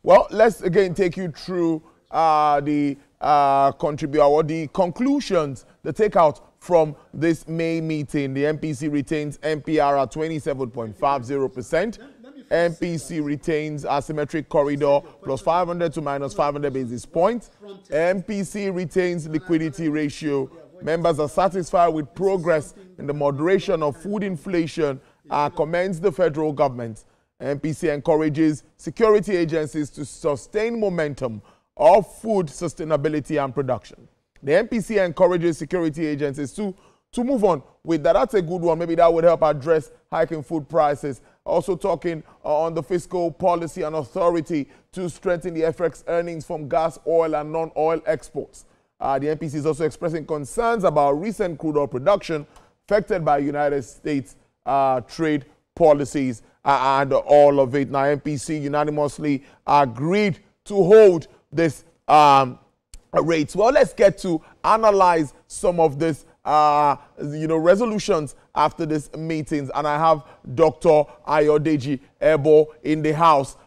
Well, let's again take you through the conclusions, the takeout from this May meeting. The MPC retains MPR at 27.50%. MPC retains asymmetric corridor plus 500 to minus 500 basis points. MPC retains liquidity ratio. Members are satisfied with progress in the moderation of food inflation and commends the federal government. MPC encourages security agencies to sustain momentum of food sustainability and production. The MPC encourages security agencies to move on with that. That's a good one. Maybe that would help address hiking food prices. Also talking on the fiscal policy and authority to strengthen the FX earnings from gas, oil, and non-oil exports. The MPC is also expressing concerns about recent crude oil production affected by United States trade policies and all of it. Now, MPC unanimously agreed to hold this rates. Well, let's get to analyze some of this, resolutions after this meetings. And I have Dr. Ayodeji Ebo in the house.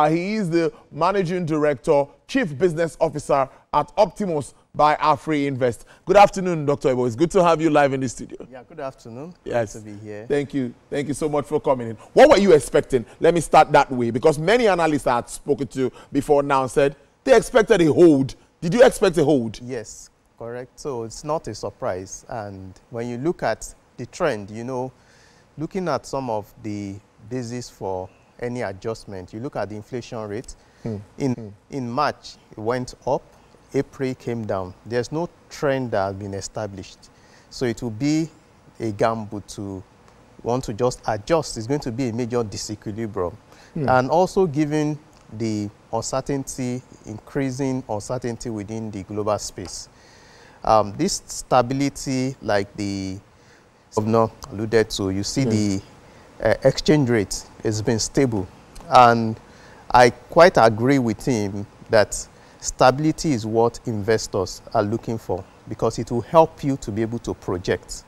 He is the Managing Director, Chief Business Officer at Optimus by Afri Invest. Good afternoon, Dr. Ebo. It's good to have you live in the studio. Yeah, good afternoon. Yes. Good to be here. Thank you. Thank you so much for coming in. What were you expecting? Let me start that way, because many analysts I had spoken to before now said they expected a hold. Did you expect a hold? Yes, correct. So it's not a surprise. And when you look at the trend, looking at some of the basis for any adjustment, you look at the inflation rate. In March, it went up. April came down. There's no trend that has been established. So it will be a gamble to want to just adjust. It's going to be a major disequilibrium. And also given the uncertainty, increasing uncertainty within the global space. This stability, like the governor alluded to, you see the exchange rate has been stable. And I quite agree with him that stability is what investors are looking for, because it will help you to be able to project.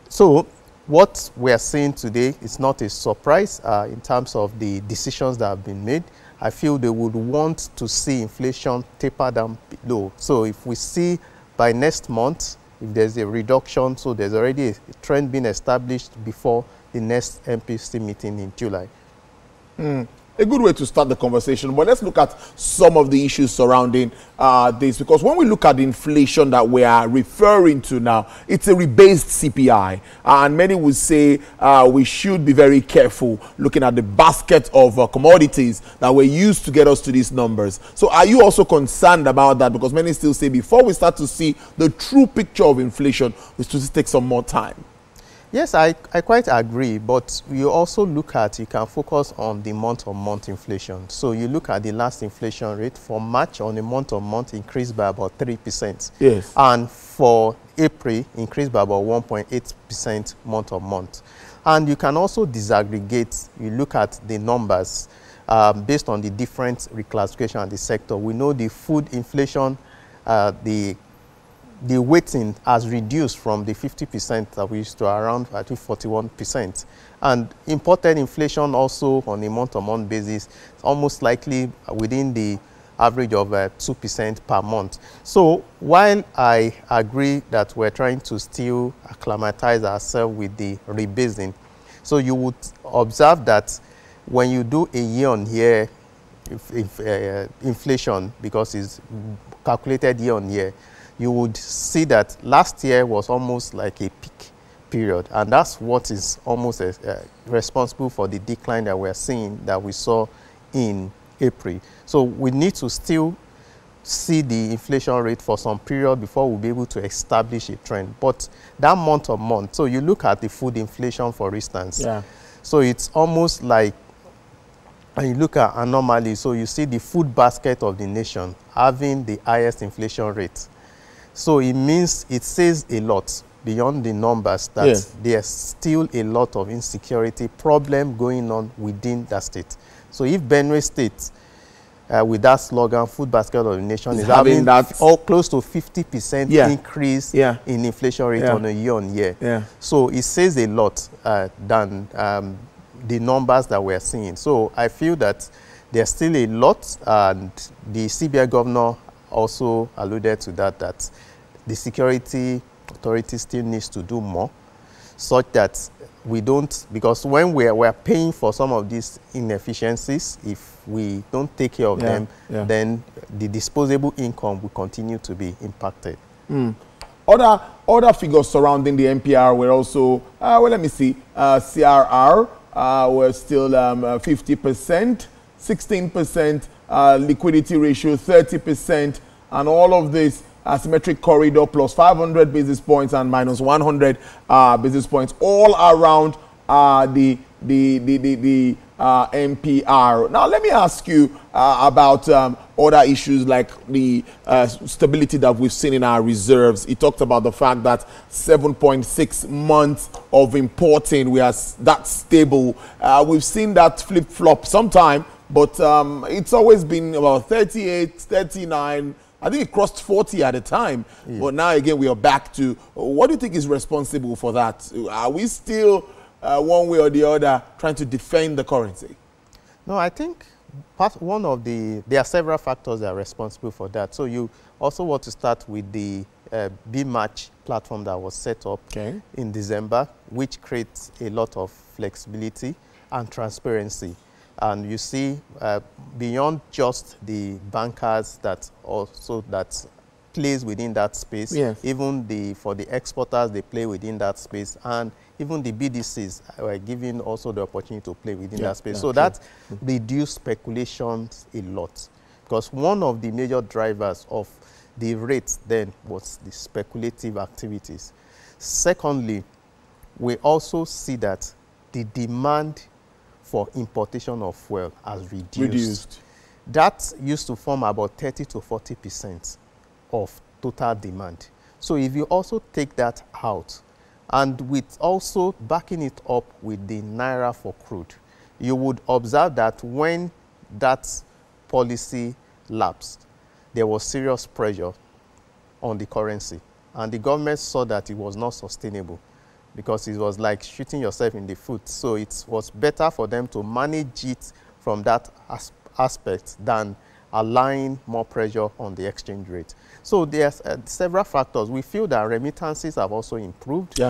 So what we are seeing today is not a surprise in terms of the decisions that have been made. I feel they would want to see inflation taper down below. So if we see by next month, if there's a reduction, so there's already a trend being established before the next MPC meeting in July. A good way to start the conversation, but let's look at some of the issues surrounding this, because when we look at the inflation that we are referring to now, it's a rebased CPI, and many would say we should be very careful looking at the basket of commodities that were used to get us to these numbers. So are you also concerned about that? Because many still say before we start to see the true picture of inflation, we still take some more time. Yes, I quite agree, but you also look at, you can focus on the month-on-month inflation. So you look at the last inflation rate for March on a month-on-month increased by about 3%. Yes. And for April, increased by about 1.8% month-on-month. And you can also disaggregate, you look at the numbers based on the different reclassification of the sector. We know the food inflation, the weighting has reduced from the 50% that we used to around, I think, 41%. And imported inflation also on a month-on-month basis is almost likely within the average of 2% per month. So while I agree that we're trying to still acclimatize ourselves with the rebasing, so you would observe that when you do a year-on-year inflation, because it's calculated year-on-year, you would see that last year was almost like a peak period. And that's what is almost responsible for the decline that we're seeing, that we saw in April. So we need to still see the inflation rate for some period before we'll be able to establish a trend. But that month-on-month, so you look at the food inflation, for instance. Yeah. So it's almost like, and you look at anomaly, so you see the food basket of the nation having the highest inflation rate. So it means, it says a lot beyond the numbers that there's still a lot of insecurity problem going on within that state. So if Benue State, with that slogan, food basket of the nation, is having that all close to 50% increase in inflation rate on a year-on-year. So it says a lot than the numbers that we're seeing. So I feel that there's still a lot, and the CBI governor also alluded to that, that the security authority still needs to do more, such that we don't, because when we're paying for some of these inefficiencies, if we don't take care of them, then the disposable income will continue to be impacted. Other figures surrounding the MPR were also, well, let me see, CRR were still 50%, 16%, liquidity ratio 30%, and all of this asymmetric corridor plus 500 basis points and minus 100 basis points all around the MPR. Now, let me ask you about other issues like the stability that we've seen in our reserves. He talked about the fact that 7.6 months of importing, we are that stable. We've seen that flip-flop sometime, but it's always been about 38, 39. I think it crossed 40 at a time, but now again we are back to. What do you think is responsible for that? Are we still one way or the other trying to defend the currency? No, I think there are several factors that are responsible for that. So you also want to start with the B-Match platform that was set up in December, which creates a lot of flexibility and transparency. And you see, beyond just the bankers that plays within that space, even for the exporters, they play within that space, and even the BDCs were given also the opportunity to play within that space. So that reduced speculations a lot, because one of the major drivers of the rates then was the speculative activities. Secondly, we also see that the demand for importation of fuel has reduced. That used to form about 30 to 40% of total demand. So if you also take that out, and with also backing it up with the Naira for crude, you would observe that when that policy lapsed, there was serious pressure on the currency. And the government saw that it was not sustainable, because it was like shooting yourself in the foot. So it was better for them to manage it from that aspect than allowing more pressure on the exchange rate. So there's several factors. We feel that remittances have also improved.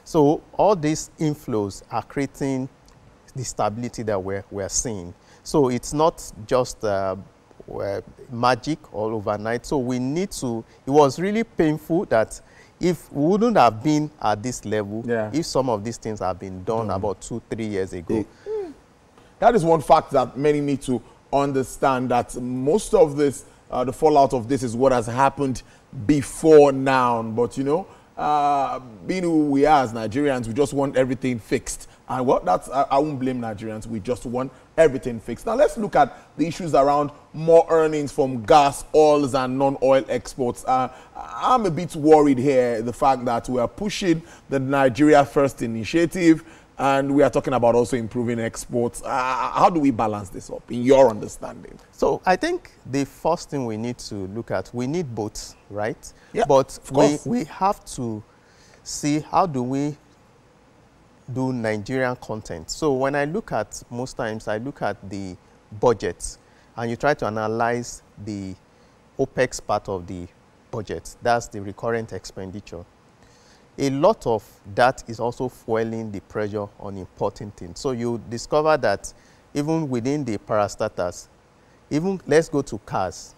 So all these inflows are creating the stability that we're seeing. So it's not just magic all overnight. So we need to, it was really painful that if we wouldn't have been at this level, if some of these things have been done about 2-3 years ago. That is one fact that many need to understand, that most of this, the fallout of this is what has happened before now. But, you know, being who we are as Nigerians, we just want everything fixed. And what I won't blame Nigerians. We just want everything fixed. Now, let's look at the issues around more earnings from gas, oils, and non-oil exports. I'm a bit worried here, the fact that we are pushing the Nigeria First initiative, and we are talking about also improving exports. How do we balance this up, in your understanding? So I think the first thing we need to look at, we need both, right? But we have to see, how do we do Nigerian content? So when I look at, most times I look at the budget, and you try to analyze the OPEX part of the budget, that's the recurrent expenditure. A lot of that is also fueling the pressure on importing things. So you discover that even within the parastatals, even let's go to cars,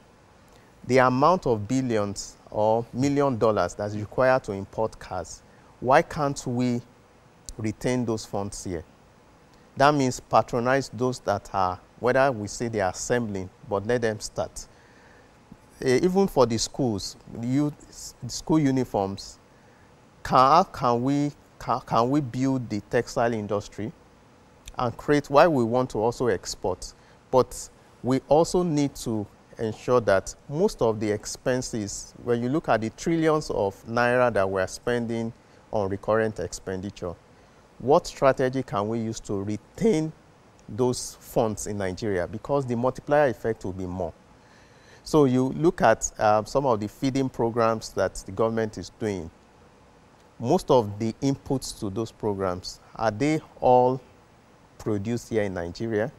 the amount of billions or $1 million that's required to import cars, why can't we retain those funds here? That means patronize those that are, whether we say they are assembling, but let them start. Even for the schools, school uniforms, can we build the textile industry and create, why we want to also export? But we also need to ensure that most of the expenses, when you look at the trillions of naira that we're spending on recurrent expenditure, what strategy can we use to retain those funds in Nigeria? Because the multiplier effect will be more. So you look at some of the feeding programs that the government is doing. Most of the inputs to those programs, are they all produced here in Nigeria?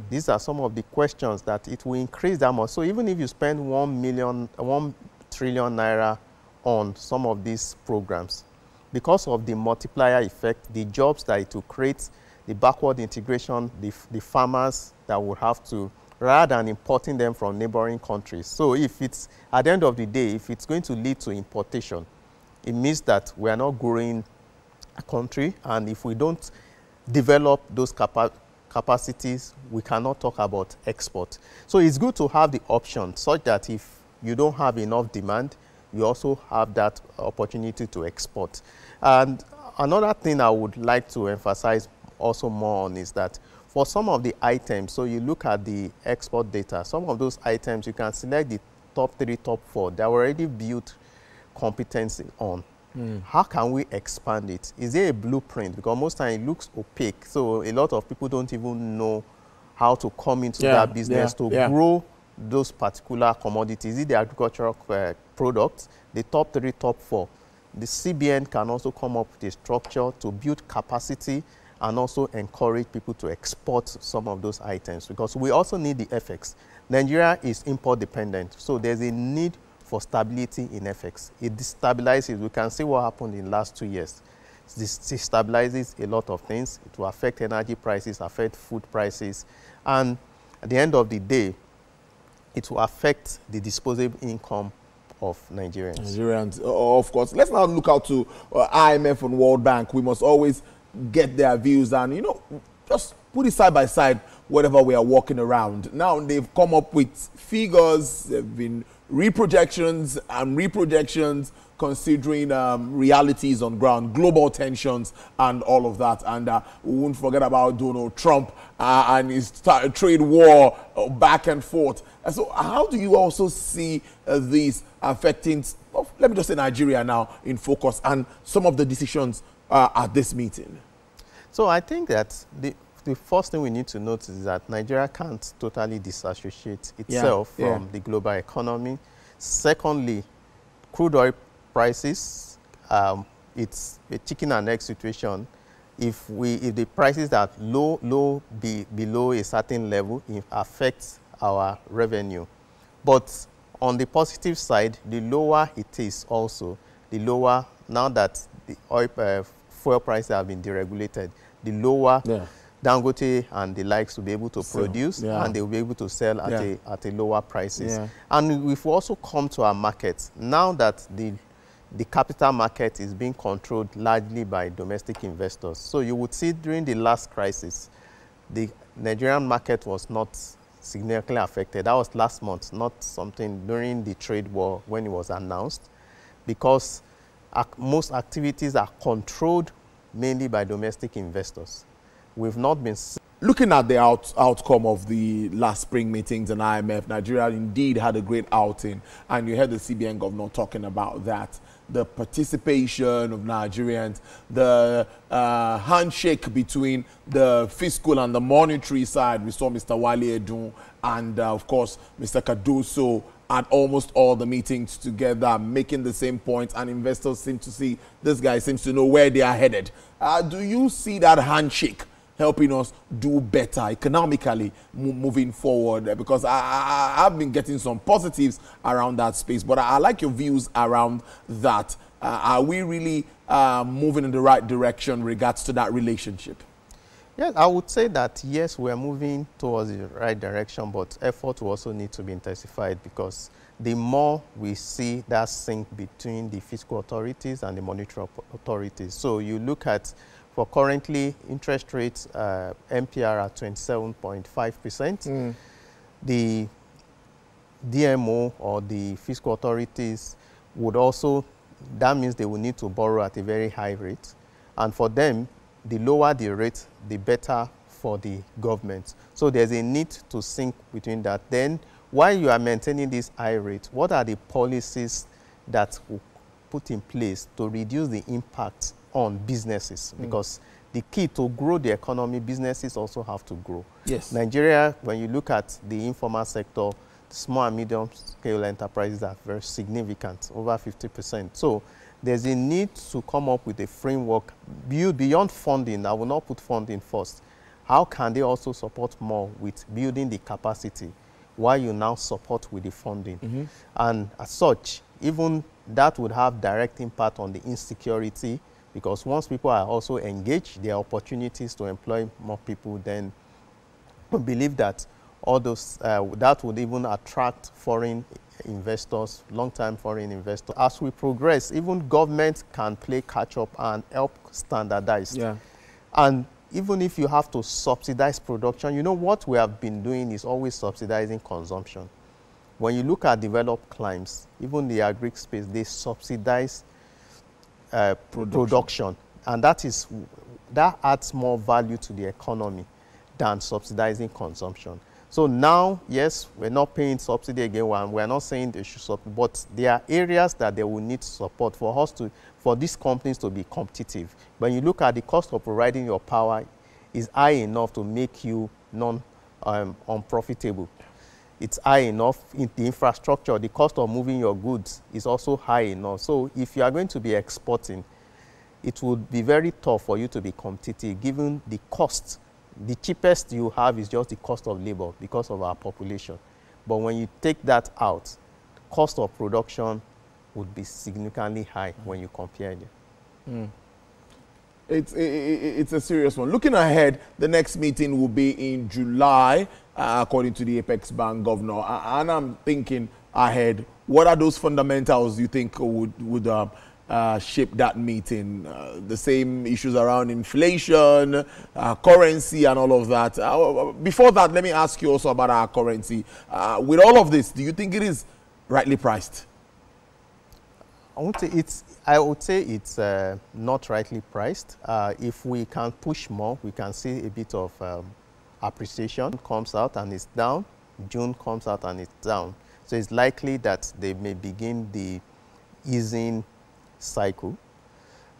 These are some of the questions that it will increase that much. So even if you spend 1 trillion naira on some of these programs, because of the multiplier effect, the jobs that it will create, the backward integration, the farmers that will have to, rather than importing them from neighboring countries. So if it's, at the end of the day, if it's going to lead to importation, it means that we are not growing a country, and if we don't develop those capacities, we cannot talk about export. So it's good to have the option such that if you don't have enough demand, you also have that opportunity to export. And another thing I would like to emphasize also more on is that for some of the items, so you look at the export data, some of those items you can select the top 3, top 4 that were already built competency on. How can we expand it? Is there a blueprint? Because most times it looks opaque, so a lot of people don't even know how to come into that business to grow those particular commodities. Is it the agricultural products, the top 3, top 4? The CBN can also come up with a structure to build capacity and also encourage people to export some of those items, because we also need the FX. Nigeria is import dependent, so there's a need for stability in FX. It destabilizes. We can see what happened in the last 2 years. This destabilizes a lot of things. It will affect energy prices, affect food prices, and at the end of the day, it will affect the disposable income of Nigerians. Of course. Let's now look out to IMF and World Bank. We must always get their views and, you know, just put it side by side whatever we are walking around. Now they've come up with figures, they've been reprojections and reprojections considering realities on ground, global tensions and all of that. And we won't forget about Donald Trump and his trade war back and forth. And so how do you also see these affecting, let me just say Nigeria now in focus, and some of the decisions at this meeting? So I think that the first thing we need to notice is that Nigeria can't totally disassociate itself from the global economy. Secondly, crude oil prices, it's a chicken and egg situation. If the prices are below a certain level, it affects our revenue. But on the positive side, the lower it is also, the lower, now that the oil fuel prices have been deregulated, the lower Dangote and the likes will be able to produce, and they will be able to sell at a lower prices. And we've also come to our market now that the capital market is being controlled largely by domestic investors. So you would see during the last crisis, the Nigerian market was not significantly affected. That was last month, not something during the trade war when it was announced, because most activities are controlled mainly by domestic investors. We've not been... Looking at the outcome of the last spring meetings and IMF, Nigeria indeed had a great outing, and you heard the CBN governor talking about that. The participation of Nigerians, the handshake between the fiscal and the monetary side. We saw Mr. Wale Edun and, of course, Mr. Cardoso at almost all the meetings together, making the same points, and investors seem to see, this guy seems to know where they are headed. Do you see that handshake helping us do better economically moving forward? Because I've been getting some positives around that space, but I like your views around that. Are we really moving in the right direction regards to that relationship? Yes, I would say that yes, we are moving towards the right direction, but effort will also need to be intensified, because the more we see that sync between the fiscal authorities and the monetary authorities. So you look at, for currently interest rates, MPR at 27.5%. The DMO or the fiscal authorities would also, that means they will need to borrow at a very high rate. And for them, the lower the rate, the better for the government. So there's a need to sync between that. Then, while you are maintaining this high rate, what are the policies that will put in place to reduce the impact on businesses? Because the key to grow the economy, businesses also have to grow. Yes. Nigeria, when you look at the informal sector, small and medium scale enterprises are very significant, over 50%. So there's a need to come up with a framework beyond funding. I will not put funding first. how can they also support more with building the capacity while you now support with the funding? And as such, even that would have direct impact on the insecurity, because once people are also engaged, there are opportunities to employ more people. Then we believe that all those, that would even attract foreign investors, long-term foreign investors. As we progress, even government can play catch-up and help standardize. Yeah. And even if you have to subsidize production, you know what we have been doing is always subsidizing consumption. When you look at developed climes, even the agri space, they subsidize production. And that adds more value to the economy than subsidizing consumption. So now, yes, we're not paying subsidy again. We're not saying they should support, but there are areas that they will need support for these companies to be competitive. When you look at the cost of providing your power is high enough to make you unprofitable. It's high enough in the infrastructure. The cost of moving your goods is also high enough. So if you are going to be exporting, it would be very tough for you to be competitive given the cost. The cheapest you have is just the cost of labor because of our population. But when you take that out, the cost of production would be significantly high when you compare them. It's a serious one. Looking ahead, the next meeting will be in July, according to the Apex Bank governor. And I'm thinking ahead, what are those fundamentals you think would shape that meeting? The same issues around inflation, currency, and all of that. Before that, let me ask you also about our currency. With all of this, do you think it is rightly priced? I would say it's not rightly priced. If we can push more, we can see a bit of appreciation. Comes out and it's down. June comes out and it's down. So it's likely that they may begin the easing cycle,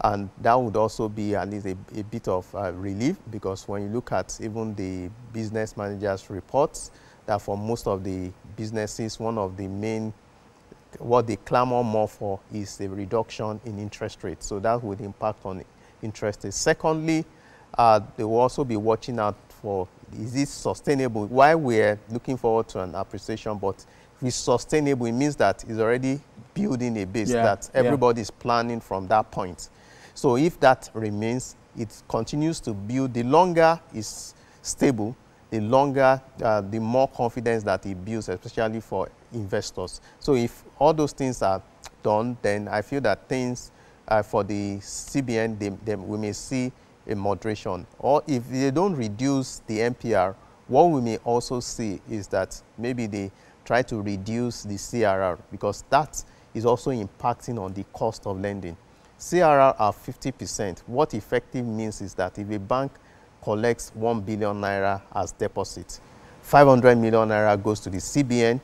and that would also be at least a bit of relief, because when you look at even the business managers' reports, that for most of the businesses, one of the main, what they clamor more for is a reduction in interest rates. So that would impact on interest rates. Secondly, they will also be watching out for, is this sustainable? While we're looking forward to an appreciation, but if it's sustainable, it means that it's already building a base, that everybody is planning from that point. So if that remains, it continues to build. The longer it's stable, the longer, the more confidence that it builds, especially for investors. So if all those things are done, then I feel that things for the CBN, we may see a moderation. Or if they don't reduce the MPR, what we may also see is that maybe they try to reduce the CRR, because that is also impacting on the cost of lending. CRR are 50%. What effective means is that if a bank collects 1 billion naira as deposit, 500 million naira goes to the CBN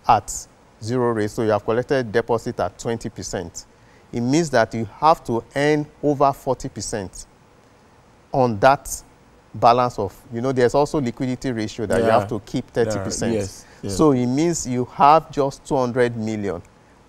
at 0 rate. So you have collected deposit at 20%. It means that you have to earn over 40% on that balance of, there's also liquidity ratio that you have to keep 30%. Yes. So it means you have just 200 million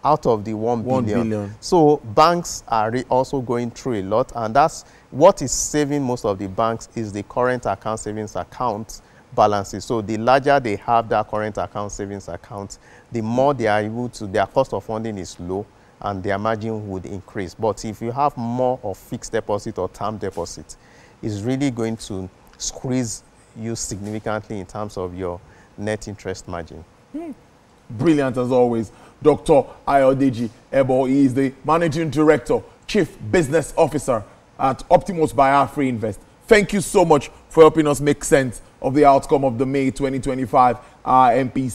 out of the 1 billion. So banks are also going through a lot, and that's what is saving most of the banks is the current account savings account balances. So the larger they have that current account savings account, the more they are able to, their cost of funding is low and their margin would increase. But if you have more of fixed deposit or term deposit, it's really going to squeeze you significantly in terms of your net interest margin. Brilliant as always. Dr. Ayodeji Ebo, he is the Managing Director, Chief Business Officer at Optimus by Afri Invest. Thank you so much for helping us make sense of the outcome of the May 2025 MPC.